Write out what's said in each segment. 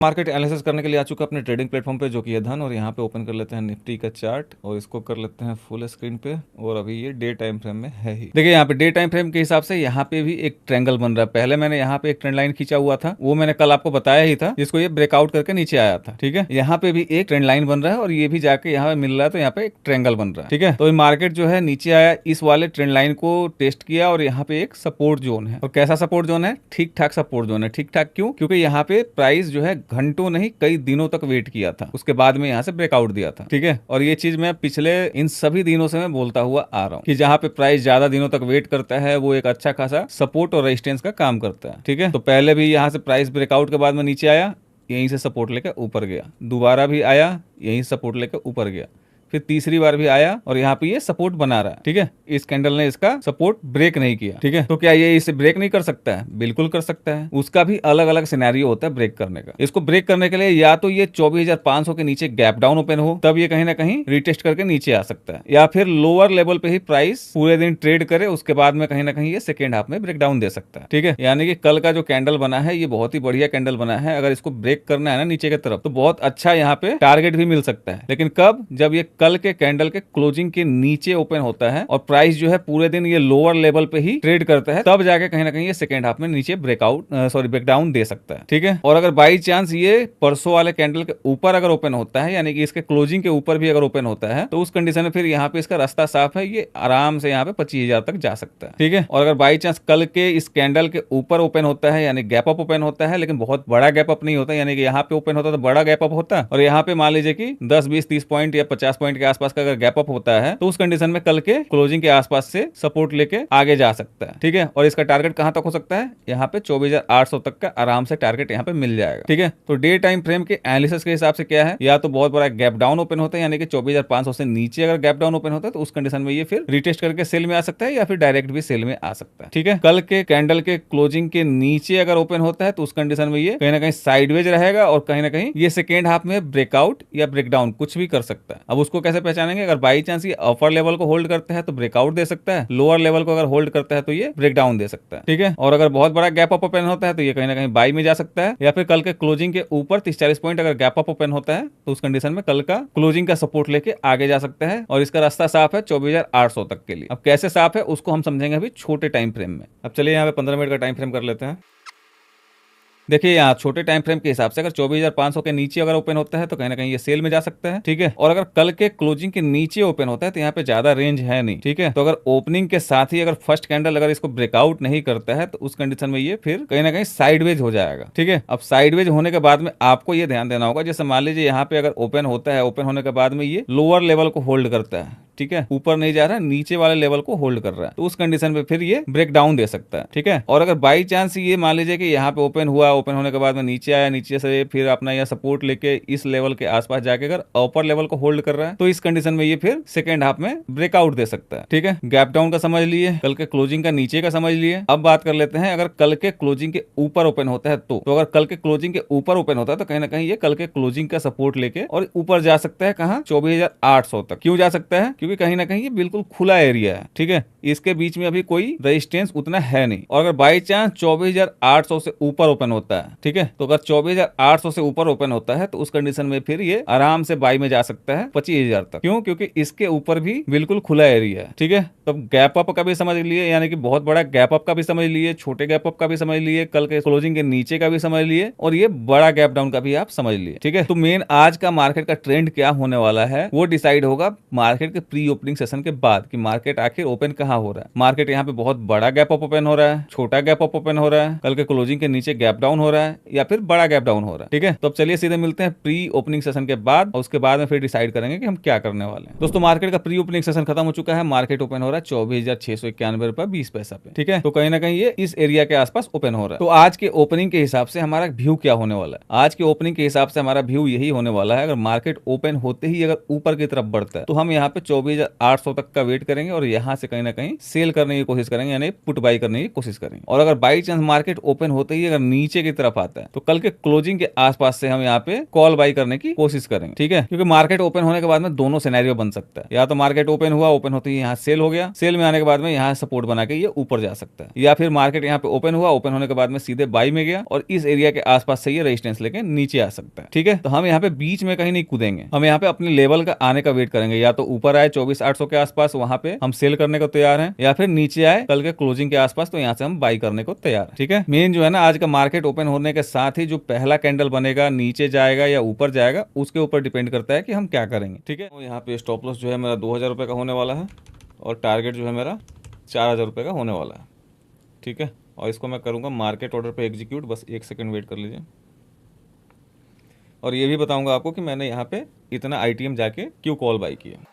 Market analysis करने के लिए आ चुका अपने ट्रेडिंग प्लेटफॉर्म पे जो कि है धन। और यहाँ पे ओपन कर लेते हैं निफ्टी का चार्ट और इसको कर लेते हैं फुल स्क्रीन पे। और अभी ये डे टाइम फ्रेम में है ही। देखिए यहाँ पे डे टाइम फ्रेम के हिसाब से यहाँ पे भी एक ट्रायंगल बन रहा है। पहले मैंने यहाँ पे एक ट्रेंड लाइन खींचा हुआ था, वो मैंने कल आपको बताया ही था, जिसको ये ब्रेकआउट करके नीचे आया था। ठीक है, यहाँ पे भी एक ट्रेंड लाइन बन रहा है और ये भी जाके यहाँ पे मिल रहा है, तो यहाँ पे एक ट्रायंगल बन रहा है। ठीक है, तो मार्केट जो है नीचे आया, इस वाले ट्रेंड लाइन को टेस्ट किया और यहाँ पे एक सपोर्ट जोन है। और कैसा सपोर्ट जोन है? ठीक ठाक सपोर्ट जोन है। ठीक ठाक क्यों? क्योंकि यहाँ पे प्राइस जो है घंटों नहीं कई दिनों तक वेट किया था, उसके बाद में यहाँ से ब्रेकआउट दिया था। ठीक है, और ये चीज मैं पिछले इन सभी दिनों से मैं बोलता हुआ आ रहा हूँ कि जहाँ पे प्राइस ज्यादा दिनों तक वेट करता है वो एक अच्छा खासा सपोर्ट और रेजिस्टेंस का काम करता है। ठीक है, तो पहले भी यहाँ से प्राइस ब्रेकआउट के बाद में नीचे आया, यहीं से सपोर्ट लेकर ऊपर गया, दोबारा भी आया, यहीं सपोर्ट लेकर ऊपर गया, फिर तीसरी बार भी आया और यहाँ पे ये सपोर्ट बना रहा है। ठीक है, इस कैंडल ने इसका सपोर्ट ब्रेक नहीं किया। ठीक है, तो क्या ये इसे ब्रेक नहीं कर सकता है? बिल्कुल कर सकता है। उसका भी अलग अलग सिनेरियो होता है ब्रेक करने का। इसको ब्रेक करने के लिए या तो ये 24,500 के नीचे गैप डाउन ओपन हो, तब ये कहीं ना कहीं रिटेस्ट करके नीचे आ सकता है, या फिर लोअर लेवल पे ही प्राइस पूरे दिन ट्रेड करे, उसके बाद में कहीं ना कहीं ये सेकेंड हाफ में ब्रेक डाउन दे सकता है। ठीक है, यानी कि कल का जो कैंडल बना है ये बहुत ही बढ़िया कैंडल बना है। अगर इसको ब्रेक करना है ना नीचे की तरफ, तो बहुत अच्छा यहाँ पे टारगेट भी मिल सकता है। लेकिन कब? जब ये कल के कैंडल के क्लोजिंग के नीचे ओपन होता है और प्राइस जो है पूरे दिन ये लोअर लेवल पे ही ट्रेड करता है, तब जाके कहीं ना कहीं ये सेकेंड हाफ में नीचे ब्रेक डाउन दे सकता है। ठीक है, और अगर बाई चांस ये परसों वाले कैंडल के ऊपर अगर ओपन होता है, यानी कि इसके क्लोजिंग के ऊपर भी अगर ओपन होता है, तो उस कंडीशन में फिर यहाँ पे इसका रास्ता साफ है, ये आराम से यहाँ पे 25,000 तक जा सकता है। ठीक है, और अगर बाई चांस कल के इस कैंडल के ऊपर ओपन होता है, यानी गैप अप ओपन होता है, लेकिन बहुत बड़ा गैप अप नहीं होता, यानी कि यहाँ पे ओपन होता तो बड़ा गैप अप होता, और यहाँ पे मान लीजिए कि 10, 20, 30 पॉइंट या 50 पॉइंट के आसपास का अगर गैप अप होता है, तो उस कंडीशन में कल के क्लोजिंग के आसपास से सपोर्ट लेके आगे जा सकता है। ठीक है, और इसका टारगेट कहां तक हो सकता है? यहाँ पे 24,800 तक का आराम से टारगेट यहाँ पे मिल जाएगा। ठीक है, तो डे टाइम फ्रेम के एनालिसिस के हिसाब से क्या है, या तो बहुत बड़ा गैप डाउन ओपन होता है, यानी कि 24,500 से नीचे अगर गैप डाउन ओपन होता है, तो उस कंडीशन में ये फिर रिटेस्ट करके सेल में आ सकता है, या फिर डायरेक्ट भी सेल में आ सकता है। ठीक है, कल के कैंडल के क्लोजिंग के नीचे अगर ओपन होता है, तो उस कंडीशन में ये कहीं ना कहीं साइडवेज रहेगा और कहीं ना कहीं ये सेकेंड हाफ में ब्रेकआउट या ब्रेकडाउन कुछ भी कर सकता है। अब उसको कैसे पहचानेंगे? अगर बाई चांस ये अपर लेवल को होल्ड करता है तो ब्रेकआउट दे सकता है, लोअर लेवल को अगर होल्ड करता है तो ये ब्रेक डाउन दे सकता है। ठीक है, और अगर बहुत बड़ा गैप अप ओपन होता है तो ये कहीं ना कहीं बाई में जा सकता है, या फिर कल के क्लोजिंग के ऊपर 30-40 पॉइंट अगर गैप अप ओपन होता है, तो उस कंडीशन में कल का क्लोजिंग का सपोर्ट लेके आगे जा सकता है, और इसका रास्ता साफ है 24,800 तक के लिए। अब कैसे साफ है उसको हम समझेंगे अभी छोटे टाइम फ्रेम में। अब चलिए यहाँ पे 15 मिनट का टाइम फ्रेम कर लेते हैं। देखिए यहाँ छोटे टाइम फ्रेम के हिसाब से अगर 24,500 के नीचे अगर ओपन होता है तो कहीं ना कहीं ये सेल में जा सकता है। ठीक है, और अगर कल के क्लोजिंग के नीचे ओपन होता है तो यहाँ पे ज्यादा रेंज है नहीं। ठीक है, तो अगर ओपनिंग के साथ ही अगर फर्स्ट कैंडल अगर इसको ब्रेकआउट नहीं करता है, तो उस कंडीशन में ये फिर कहीं ना कहीं साइडवेज हो जाएगा। ठीक है, अब साइडवेज होने के बाद में आपको ये ध्यान देना होगा, जैसे मान लीजिए यहाँ पे अगर ओपन होता है, ओपन होने के बाद में ये लोअर लेवल को होल्ड करता है, ठीक है, ऊपर नहीं जा रहा है, नीचे वाले लेवल को होल्ड कर रहा है, तो उस कंडीशन पे फिर ये ब्रेक डाउन दे सकता है। ठीक है, और अगर बाई चांस ये मान लीजिए कि यहाँ पे ओपन हुआ, ओपन होने के बाद में नीचे आया, नीचे से फिर अपना यह सपोर्ट लेके इस लेवल के आसपास जाके अगर अपर लेवल को होल्ड कर रहा है, तो इस कंडीशन में ये फिर सेकेंड हाफ में ब्रेकआउट दे सकता है। ठीक है, गैप डाउन का समझ लिए, कल के क्लोजिंग का नीचे का समझ लिए। अब बात कर लेते हैं अगर कल के क्लोजिंग के ऊपर ओपन होता है तो अगर कल के क्लोजिंग के ऊपर ओपन होता है तो कहीं ना कहीं ये कल के क्लोजिंग का सपोर्ट लेके और ऊपर जा सकता है। कहां? 24,800 तक। क्यों जा सकता है? क्योंकि कहीं ना कहीं ये बिल्कुल खुला एरिया है। ठीक है, इसके बीच में अभी कोई रेजिस्टेंस उतना है नहीं, और अगर बाई चांस 24,800 से ऊपर ओपन होता है, ठीक है, तो अगर 24,800 से ऊपर ओपन होता है तो उस कंडीशन में फिर ये आराम से बाई में जा सकता है 25,000 तक। क्यों? क्योंकि इसके ऊपर भी बिल्कुल खुला एरिया है। ठीक है, तो गैप अप का भी समझ लिए, यानी कि बहुत बड़ा गैप अप का भी समझ लिए, छोटे गैप अप का भी समझ लिए, कल के क्लोजिंग के नीचे का भी समझ लिए, और ये बड़ा गैप डाउन का भी आप समझ लिए। ठीक है, तो मेन आज का मार्केट का ट्रेंड क्या होने वाला है वो डिसाइड होगा मार्केट के प्री ओपनिंग सेशन के बाद कि मार्केट आखिर ओपन कहां हो रहा है। मार्केट यहाँ पे बहुत बड़ा गैप अप ओपन हो रहा है, छोटा गैप अप ओपन हो रहा है, कल के क्लोजिंग के नीचे गैप डाउन हो रहा है, या फिर बड़ा गैप डाउन हो रहा है। ठीक है, तो अब चलिए सीधे मिलते हैं प्री ओपनिंग सेशन के बाद, और उसके बाद में फिर डिसाइड करेंगे कि हम क्या करने वाले हैं। दोस्तों मार्केट का प्री ओपनिंग सेशन खत्म हो चुका है, मार्केट ओपन हो रहा है 24,691 रुपए 20 पैसा पे। ठीक है, तो कहीं ना कहीं ये इस एरिया के आसपास ओपन हो रहा है। तो आज के ओपनिंग के हिसाब से हमारा व्यू क्या होने वाला है? आज के ओपनिंग के हिसाब से हमारा व्यू यही होने वाला है, अगर मार्केट ओपन होते ही अगर ऊपर की तरफ बढ़ता है तो हम यहाँ पे 24,800 तक का वेट करेंगे और यहाँ से कहीं ना कहीं सेल करने की कोशिश करेंगे, यानी पुट बाई करने की कोशिश करेंगे। और अगर बाई चांस मार्केट ओपन होते ही अगर नीचे की तरफ आता है तो कल के क्लोजिंग के आसपास से हम यहाँ पे कॉल बाई करने की कोशिश करेंगे, ठीक है। क्योंकि मार्केट ओपन होने के बाद में दोनों सिनेरियो बन सकता है, या तो मार्केट ओपन हुआ, ओपन होते ही यहाँ सेल हो गया, सेल में आने के बाद में यहाँ सपोर्ट बना के ये ऊपर जा सकता है, या फिर मार्केट यहाँ पे ओपन हुआ, ओपन होने के बाद में सीधे बाई में गया और इस एरिया के आसपास से ये रेजिस्टेंस लेके नीचे आ सकता है, ठीक है। तो हम यहाँ पे बीच में कहीं नहीं कूदेंगे, हम यहाँ पे अपने लेवल का आने का वेट करेंगे, या तो ऊपर आए 24,800 के आसपास, वहां पे हम सेल करने को तैयार हैं, या फिर नीचे आए कल के क्लोजिंग के आसपास, तो यहाँ से हम बाई करने को तैयार हैं, ठीक है। मेन जो है ना, आज का मार्केट ओपन होने के साथ ही जो पहला कैंडल बनेगा, नीचे जाएगा या ऊपर जाएगा, उसके ऊपर डिपेंड करता है कि हम क्या करेंगे, ठीक है। तो यहाँ पे स्टॉप लॉस जो है मेरा 2,000 रुपये का होने वाला है और टारगेट जो है मेरा 4,000 रुपये का होने वाला है, ठीक है। और इसको मैं करूँगा मार्केट ऑर्डर पे एग्जीक्यूट, बस 1 सेकंड वेट कर लीजिए। और ये भी बताऊंगा आपको कि मैंने यहाँ पे इतना आईटीएम जाके क्यों कॉल बाई किया।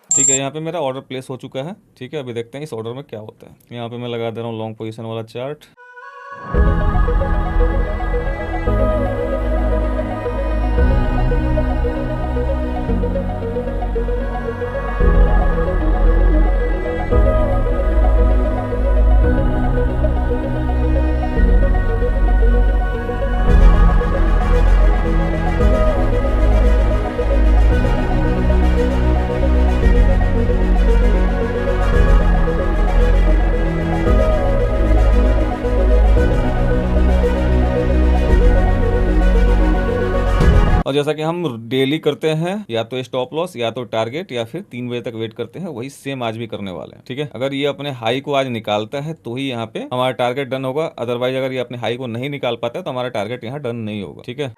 ठीक है, यहाँ पे मेरा ऑर्डर प्लेस हो चुका है, ठीक है। अभी देखते हैं इस ऑर्डर में क्या होता है। यहाँ पे मैं लगा दे रहा हूँ लॉन्ग पोजीशन वाला चार्ट। और जैसा कि हम डेली करते हैं, या तो स्टॉप लॉस या तो टारगेट या फिर 3 बजे तक वेट करते हैं, वही सेम आज भी करने वाले हैं, ठीक है। अगर ये अपने हाई को आज निकालता है तो ही यहाँ पे हमारा टारगेट डन होगा, अदरवाइज अगर ये अपने हाई को नहीं निकाल पाता है तो हमारा टारगेट यहाँ डन नहीं होगा, ठीक है।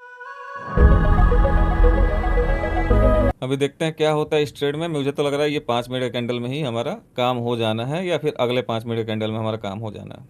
अभी देखते हैं क्या होता है इस ट्रेड में। मुझे तो लग रहा है ये 5 मिनट के कैंडल में ही हमारा काम हो जाना है, या फिर अगले 5 मिनट के कैंडल में हमारा काम हो जाना है।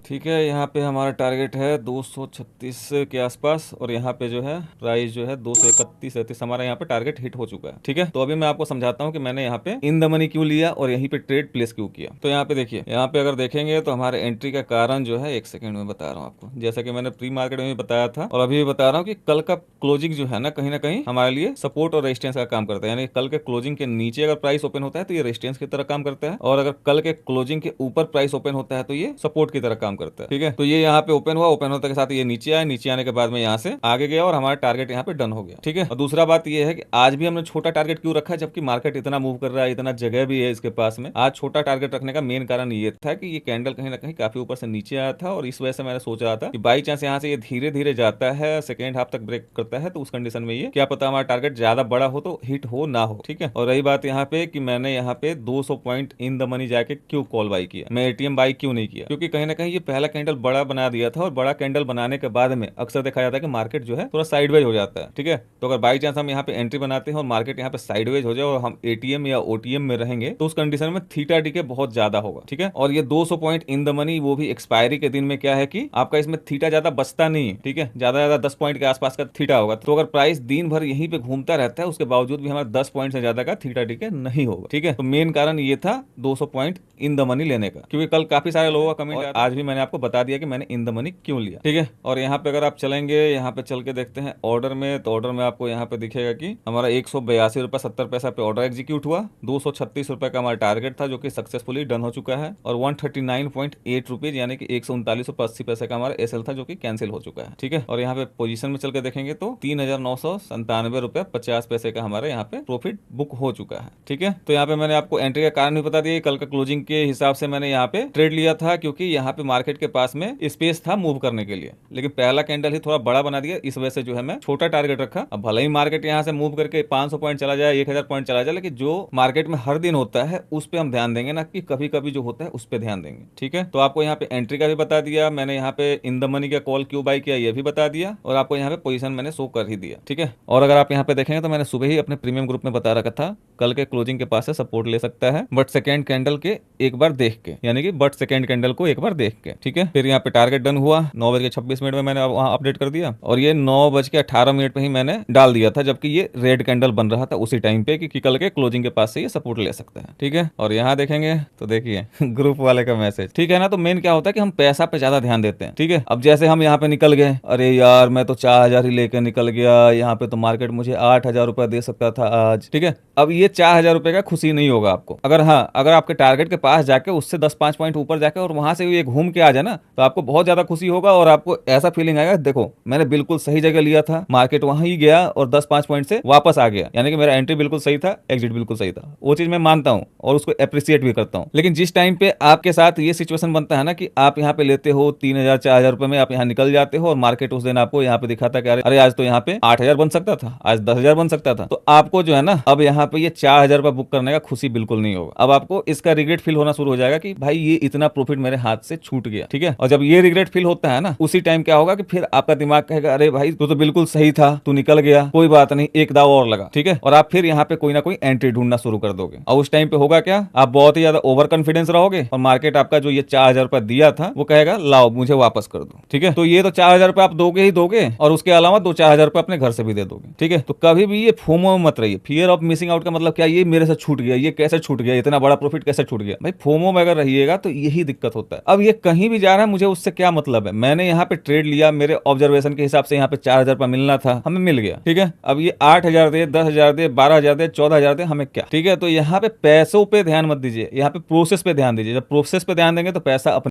ठीक है, यहाँ पे हमारा टारगेट है 236 के आसपास और यहाँ पे जो है प्राइस जो है 231 हमारा यहाँ पे टारगेट हिट हो चुका है, ठीक है। तो अभी मैं आपको समझाता हूँ कि मैंने यहाँ पे इन द मनी क्यों लिया और यहीं पे ट्रेड प्लेस क्यों किया। तो यहाँ पे देखिए, यहाँ पे अगर देखेंगे तो हमारे एंट्री का कारण जो है, 1 सेकंड में बता रहा हूँ आपको, जैसा कि मैंने प्री मार्केट में भी बताया था और अभी भी बता रहा हूँ कि कल का क्लोजिंग जो है ना, कहीं ना कहीं हमारे लिए सपोर्ट और रेजिस्टेंस का काम करता है। यानी कल के क्लोजिंग के नीचे अगर प्राइस ओपन होता है तो ये रेजिस्टेंस की तरह काम करता है, और अगर कल के क्लोजिंग के ऊपर प्राइस ओपन होता है तो ये सपोर्ट की तरह काम करता है, ठीक है। तो ये यहाँ पे ओपन हुआ, ओपन होने के साथ ये नीचे आया, नीचे आने के बाद में यहाँ से आगे गया और हमारा टारगेट यहाँ पे डन हो गया, ठीक है। और दूसरा बात ये है कि आज भी हमने छोटा टारगेट क्यों रखा है, जबकि मार्केट इतना मूव कर रहा है, इतना जगह भी है इसके पास में। आज छोटा टारगेट रखने का मेन कारण ये था कि ये कैंडल कहीं ना कहीं काफी ऊपर से नीचे आया था, और इस वजह से मैंने सोचा था कि बाई चांस यहाँ से ये धीरे धीरे जाता है, सेकेंड हाफ तक ब्रेक करता है, तो उस कंडीशन में ये क्या पता हमारा टारगेट ज्यादा बड़ा हो तो हिट हो ना हो, ठीक है। और रही बात यहाँ पे कि मैंने यहाँ पे 200 पॉइंट इन द मनी जाके क्यों कॉल बाई किया, मैं एटीएम बाई क्यों नहीं किया, क्योंकि कहीं ना कहीं ये पहला कैंडल बड़ा बना दिया था, और बड़ा कैंडल बनाने के बाद में अक्सर देखा जाता है कि मार्केट जो है थोड़ा साइडवेज हो जाता है, ठीक है। तो अगर बाई चांस हम यहाँ पे एंट्री बनाते हैं और मार्केट यहाँ पे साइडवेज हो जाए और हम एटीएम या ओटीएम में रहेंगे, तो उस कंडीशन में थीटा डीके बहुत ज्यादा होगा, ठीक है। और ये 200 पॉइंट इन द मनी, वो भी एक्सपायरी के दिन में, क्या है कि आपका इसमें थीटा ज्यादा बचता नहीं है, ठीक है। ज्यादा 10 पॉइंट के आसपास का थीटा होगा। तो अगर प्राइस दिन भर यहीं पे घूमता रहता है, उसके बावजूद भी हमारा 10 पॉइंट से ज्यादा का थीटा डीके नहीं होगा, ठीक है। तो मेन कारण ये था 200 पॉइंट इन द मनी लेने का, क्योंकि कल काफी सारे लोगों का कमेंट, आज भी मैंने आपको बता दिया कि मैंने इन द मनी क्यों लिया, ठीक है। और यहाँ पे अगर आप चलेंगे, यहाँ पे चल के देखते हैं ऑर्डर में, तो ऑर्डर में आपको यहाँ पे दिखेगा कि हमारा 182 रुपये 70 पैसा पे ऑर्डर एग्जीक्यूट हुआ, 236 रुपए का हमारा टारगेट था जो कि सक्सेसफुली डन हो चुका है, और 139.8 रुपीज यानी कि 139.80 पैसे का हमारा एसएल था जो कि कैंसिल हो चुका है, ठीक है। और यहाँ पे पोजीशन में चल के देखेंगे तो 3,997 रुपए 50 पैसे का हमारे यहाँ पे प्रॉफिट बुक हो चुका है, ठीक है। तो यहाँ पे मैंने आपको एंट्री का कारण भी बता दिया, कल का क्लोजिंग के हिसाब से मैंने यहाँ पे ट्रेड लिया था, क्योंकि यहाँ पे मार्केट के पास में स्पेस था मूव करने के लिए, लेकिन पहला कैंडल ही थोड़ा बड़ा बना दिया, इस वजह से जो है मैं छोटा टारगेट रखा। अब भले ही मार्केट यहाँ से मूव करके 500 पॉइंट चला जाए, 1000 पॉइंट चला जाए, लेकिन जो मार्केट में हर दिन होता है उस पर हम ध्यान देंगे ना, कि कभी कभी जो होता है उस पर ध्यान देंगे, ठीक है। तो आपको यहाँ पे एंट्री का भी बता दिया मैंने, यहाँ पे इन द मनी का कॉल क्यों बाई किया ये भी बता दिया, और आपको यहाँ पे पोजीशन मैंने शो कर ही दिया, ठीक है। और अगर आप यहाँ पे देखेंगे तो मैंने सुबह ही अपने प्रीमियम ग्रुप में बता रखा था कल के क्लोजिंग के पास से सपोर्ट ले सकता है, बट सेकेंड कैंडल के एक बार देख के, यानी कि बट सेकेंड कैंडल को एक बार देख के, ठीक है। फिर यहाँ पे टारगेट डन हुआ, 9:26 में मैंने वहाँ अपडेट कर दिया और ये 9:18 पे ही मैंने डाल दिया था, जबकि ये रेड कैंडल बन रहा था उसी टाइम पे कि कल के क्लोजिंग के पास से ये सपोर्ट ले सकते हैं, ठीक है। और यहाँ देखेंगे तो देखिए ग्रुप वाले का मैसेज, ठीक है ना। तो मेन क्या होता है कि हम पैसा पे ज्यादा ध्यान देते हैं, ठीक है। अब जैसे हम यहाँ पे निकल गए, अरे यार मैं तो 4,000 ही लेकर निकल गया, यहाँ पे तो मार्केट मुझे 8,000 रुपया दे सकता था आज, ठीक है। अब ये 4,000 रुपए का खुशी नहीं होगा आपको। अगर हाँ, अगर आपके टारगेट के पास जाके उससे 10-5 पॉइंट ऊपर जाके और वहां से ये घूम के आ जाए ना, तो आपको बहुत ज्यादा खुशी होगा और आपको ऐसा फीलिंग आएगा, देखो मैंने बिल्कुल सही जगह लिया था, मार्केट वहां ही गया और 10-5 पॉइंट से वापस आ गया, यानी कि मेरा एंट्री बिल्कुल सही था, एग्जिट बिल्कुल सही था। वो चीज मैं मानता हूं और उसको अप्रिशिएट भी करता हूं। लेकिन जिस टाइम पे आपके साथ ये सिचुएशन बनता है ना कि आप यहाँ पे लेते हो 3,000-4,000 रुपए में, आप यहाँ निकल जाते हो और मार्केट उस दिन आपको यहाँ पे दिखाता कि अरे आज तो यहाँ पे 8,000 बन सकता था, आज 10,000 बन सकता था, तो आपको जो है ना अब यहाँ पे ये 4,000 रुपए बुक करने का खुशी बिल्कुल नहीं होगा। अब आपको इसका रिग्रेट फील होना शुरू हो जाएगा कि भाई ये इतना प्रॉफिट मेरे हाथ से छूट गया, ठीक है। और जब ये रिग्रेट फील होता है ना, उसी टाइम क्या होगा कि फिर आपका दिमाग कहेगा अरे भाई तू तो बिल्कुल सही था, तू निकल गया, कोई बात नहीं, एक दाव और लगा, ठीक है। और आप फिर यहाँ पे कोई ना कोई एंट्री ढूंढना शुरू कर दोगे और उस टाइम पे होगा क्या, आप बहुत ही ज्यादा ओवर कॉन्फिडेंस रहोगे और मार्केट आपका जो ये 4,000 रुपया दिया था वो कहेगा लाओ मुझे वापस कर दो, ठीक है। तो ये तो 4,000 रुपया आप दोगे ही दोगे और उसके अलावा 2-4,000 रुपया अपने घर से भी दे दोगे, ठीक है। तो कभी भी ये फोमो मत रहिए। फियर ऑफ मिसिंग आउट का मतलब क्या, ये मेरे से छूट गया, ये कैसे छूट गया, इतना बड़ा प्रॉफिट कैसे छूट गया। भाई फोमो में अगर रहिएगा तो यही दिक्कत होता है। अब ये कहीं भी जा रहा है, मुझे उससे क्या मतलब है, मैंने यहाँ पे ट्रेड लिया, मेरे ऑब्जर्वेशन के हिसाब से यहाँ पे 4,000 रुपया मिलना था, हमें मिल गया, ठीक है। अब ये 8,000 दे, 10,000 दे, 12,000 दे, 14,000 दे, हमें क्या, ठीक है। तो यहाँ पे पैसों पे ध्यान मत दीजिए, यहाँ पे प्रोसेस पे ध्यान दीजिए। जब प्रोसेस पे ध्यान देंगे तो पैसा अपने